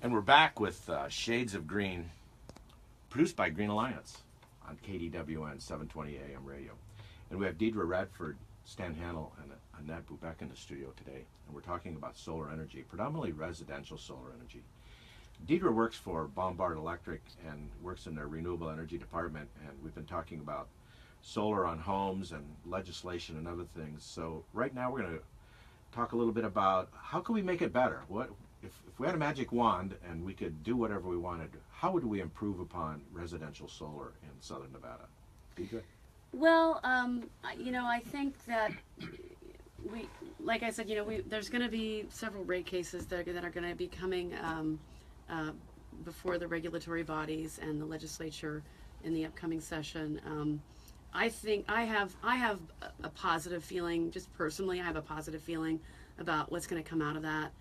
And we're back with Shades of Green, produced by Green Alliance on KDWN 720 AM radio. And we have Deidre Radford, Stan Hannell, and Annette Bubeck in the studio today. And we're talking about solar energy, predominantly residential solar energy. Deidre works for Bombard Electric and works in their renewable energy department. And we've been talking about solar on homes and legislation and other things. So right now we're going to talk a little bit about how can we make it better? What if we had a magic wand and we could do whatever we wanted, how would we improve upon residential solar in Southern Nevada? Deidre? Well, I think that like I said, there's going to be several rate cases that are going to be coming before the regulatory bodies and the legislature in the upcoming session. I think I have a positive feeling, just personally, I have a positive feeling about what's going to come out of that.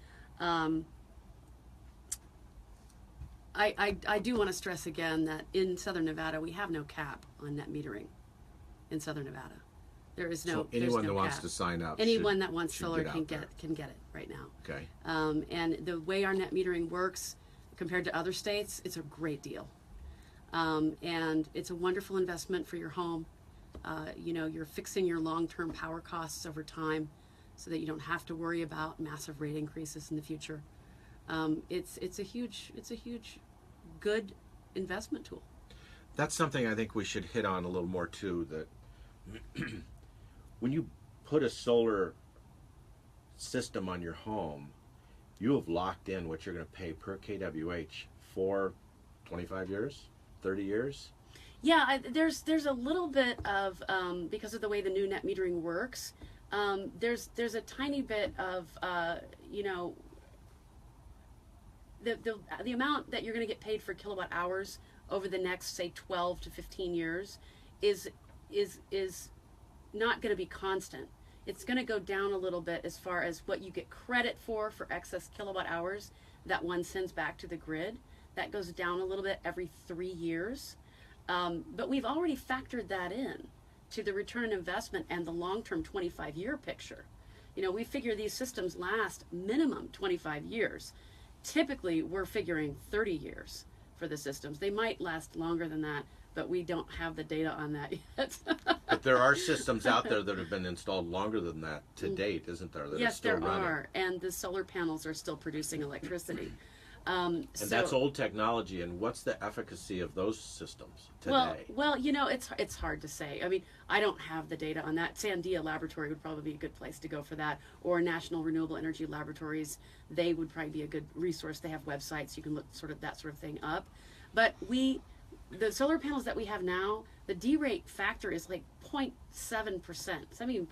I do want to stress again that in Southern Nevada, we have no cap on net metering in Southern Nevada. There is no. So anyone that cap. wants to sign up, anyone that wants solar can get it right now. Okay. And the way our net metering works compared to other states, it's a great deal. And it's a wonderful investment for your home. You're fixing your long-term power costs over time so that you don't have to worry about massive rate increases in the future. It's a huge good investment tool. That's something I think we should hit on a little more too, that when you put a solar system on your home, you have locked in what you're going to pay per kWh for 25 years, 30 years. Yeah, there's a little bit of, because of the way the new net metering works, there's a tiny bit of, the amount that you're going to get paid for kilowatt hours over the next, say, 12 to 15 years is not going to be constant. It's going to go down a little bit as far as what you get credit for excess kilowatt hours that one sends back to the grid. That goes down a little bit every 3 years. But we've already factored that in to the return on investment and the long-term 25-year picture. We figure these systems last minimum 25 years. Typically, we're figuring 30 years for the systems. They might last longer than that, but we don't have the data on that yet. But there are systems out there that have been installed longer than that to date, isn't there? That yes, still there running. are, and the solar panels are still producing electricity. And that's old technology. And what's the efficacy of those systems today? Well, it's hard to say. I mean, I don't have the data on that. Sandia Laboratory would probably be a good place to go for that, or National Renewable Energy Laboratories. They would probably be a good resource. They have websites. You can look that sort of thing up. But the solar panels that we have now, the D-rate factor is like 0.7%. I mean,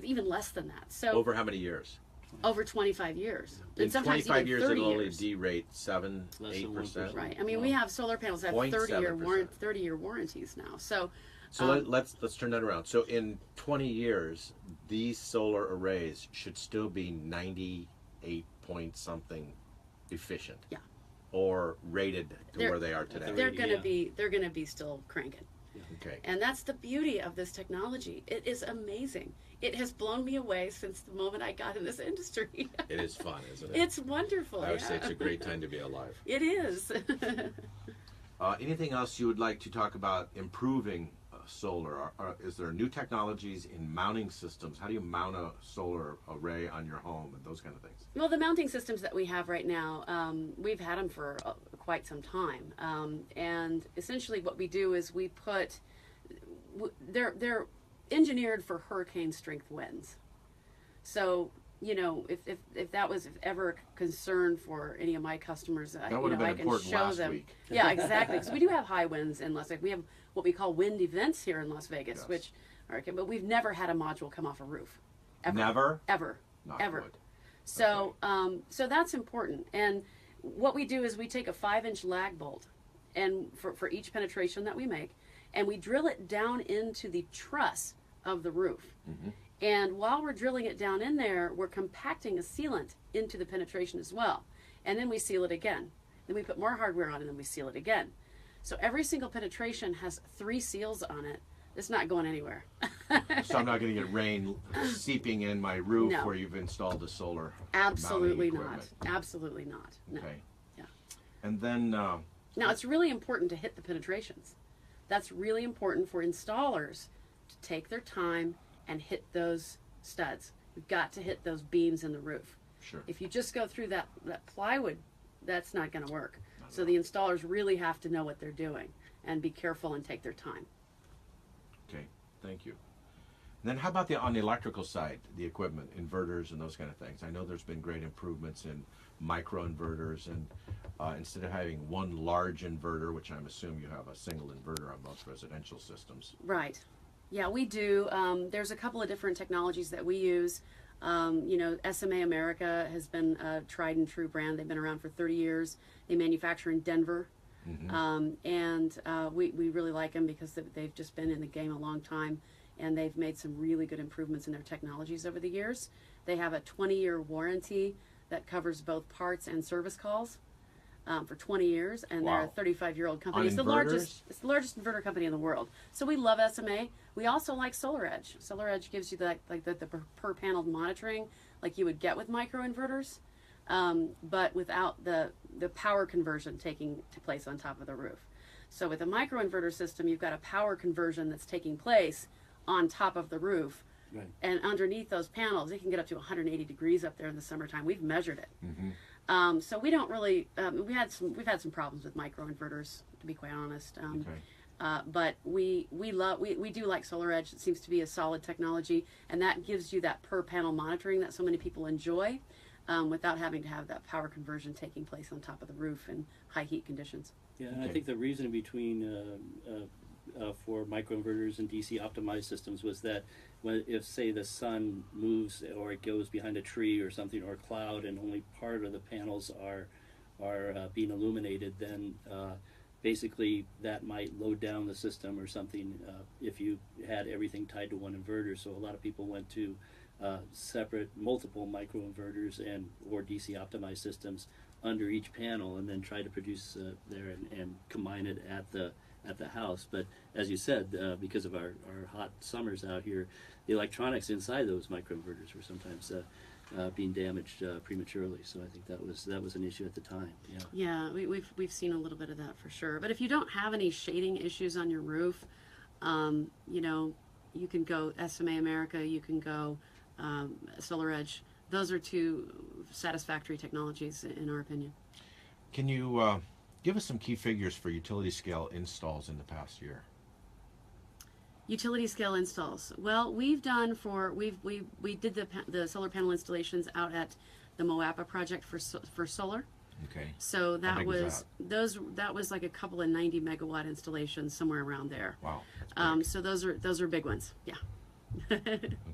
even less than that. So over how many years? Over 25 years. In And sometimes 25 even years, 30 it'll only years. D-rate 7-8%. Right. I mean, we have solar panels that have 0.7%. 30-year warranties now. So let's turn that around. So in 20 years, these solar arrays should still be 98 point something efficient. Yeah. Or rated to where they are today. They're going to be still cranking. Okay. And that's the beauty of this technology. It is amazing. It has blown me away since the moment I got in this industry. It is fun, isn't it? It's wonderful. I would say it's a great time to be alive. It is. Anything else you would like to talk about improving solar? Is there new technologies in mounting systems? How do you mount a solar array on your home and those kind of things? Well, the mounting systems that we have right now, we've had them for quite some time. And essentially what we do is we put, they're engineered for hurricane strength winds. So, if that was ever a concern for any of my customers, I can show them. Week. Yeah, exactly. Because we do have high winds in Las Vegas. We have what we call wind events here in Las Vegas, Yes. which are okay, but we've never had a module come off a roof. Ever. Never? Ever. Knock Ever. wood. So, so that's important. And what we do is we take a 5-inch lag bolt, and for each penetration that we make, and we drill it down into the truss of the roof. Mm-hmm. And while we're drilling it down in there, we're compacting a sealant into the penetration as well. And then we seal it again. Then we put more hardware on, and then we seal it again. So every single penetration has 3 seals on it. It's not going anywhere. So I'm not going to get rain seeping in my roof No. where you've installed the solar Absolutely mounting not. equipment. Absolutely not. No. Okay. Yeah. And then Now, it's really important to hit the penetrations. That's really important for installers to take their time and hit those studs. You've got to hit those beams in the roof. sure. If you just go through that plywood, that's not going to work. Not So at the installers really have to know what they're doing and be careful and take their time. Okay, thank you. And then how about on the electrical side, the equipment, inverters and those kind of things? I know there's been great improvements in microinverters, and instead of having one large inverter, which I'm assuming you have a single inverter on most residential systems. Right. Yeah, we do. There's a couple of different technologies that we use. SMA America has been a tried and true brand. They've been around for 30 years. They manufacture in Denver. We really like them because they've just been in the game a long time, and they've made some really good improvements in their technologies over the years. They have a 20-year warranty that covers both parts and service calls for 20 years, and they're a 35-year-old company. On It's the inverters? largest inverter company in the world. So we love SMA. We also like SolarEdge. SolarEdge gives you the per panel monitoring like you would get with microinverters, but without the power conversion taking place on top of the roof. So with a microinverter system, you've got a power conversion that's taking place on top of the roof. Right. And underneath those panels, it can get up to 180 degrees up there in the summertime. We've measured it. So we don't really. We've had some problems with microinverters, to be quite honest. But we do like SolarEdge. It seems to be a solid technology, and that gives you that per panel monitoring that so many people enjoy, without having to have that power conversion taking place on top of the roof in high heat conditions. Yeah, and I think the reason between for microinverters and DC optimized systems was that if say the sun moves or it goes behind a tree or something or a cloud and only part of the panels are being illuminated, then basically that might load down the system or something if you had everything tied to one inverter. So a lot of people went to separate multiple microinverters or DC optimized systems under each panel and then try to produce there and combine it at the house. But as you said, because of our hot summers out here, the electronics inside those microinverters were sometimes being damaged prematurely. So I think that was an issue at the time. Yeah, we've seen a little bit of that for sure. But if you don't have any shading issues on your roof, you can go SMA America, you can go SolarEdge. Those are two satisfactory technologies in our opinion. Can you give us some key figures for utility scale installs in the past year? Utility scale installs. Well, we did the solar panel installations out at the Moapa project for solar. Okay. So How that big was that was like a couple of 90 megawatt installations somewhere around there. Wow. That's big. So those are big ones. Yeah.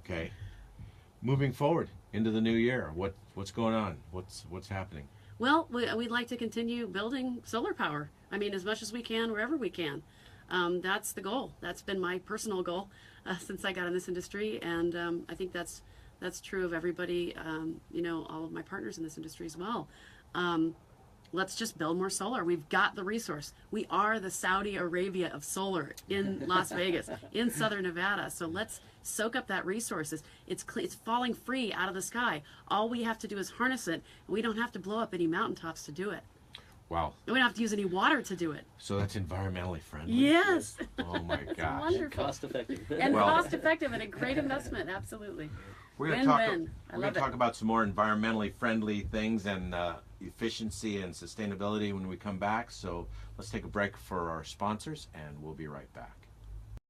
Okay. Moving forward into the new year, what's going on? What's happening? Well, we'd like to continue building solar power. I mean, as much as we can, wherever we can. That's the goal. That's been my personal goal since I got in this industry, and I think that's true of everybody. All of my partners in this industry as well. Let's just build more solar. We've got the resource. We are the Saudi Arabia of solar in Las Vegas, in Southern Nevada. So let's soak up that resources. It's falling free out of the sky. All we have to do is harness it. We don't have to blow up any mountaintops to do it. Wow. We don't have to use any water to do it. So that's environmentally friendly. Yes. Oh my gosh. Wonderful. Cost effective. And cost effective and a great investment. Absolutely. We're going to Win-win. talk about some more environmentally friendly things and efficiency and sustainability when we come back. So let's take a break for our sponsors, and we'll be right back.